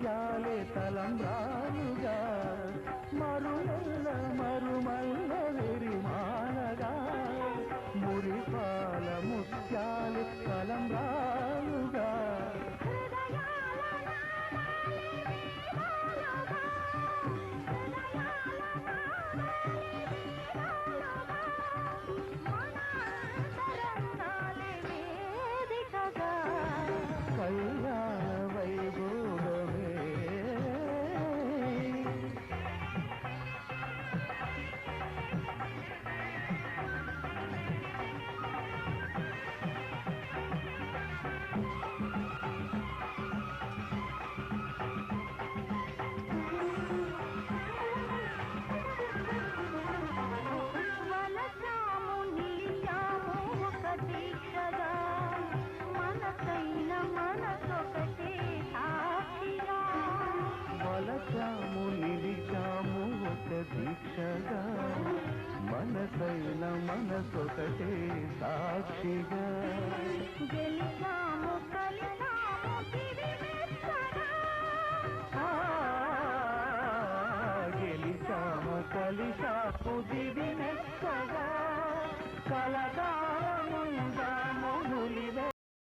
ముత్యాలే తలంబ్రాలుగా మరుమల్ల మరుమల్ల విరిమాలగా మురిపాల ముత్యాలే తలంబ్రాలుగా కళ్యాణ వైభోగమే వలసాము నిలిచాము ఒక దీక్షగా మనసైన మనసొకటే సాక్షిగా గెలిచాము కలిసాము గెలిచాము కలిసాము దివి మెచ్చగా కలకాలముందా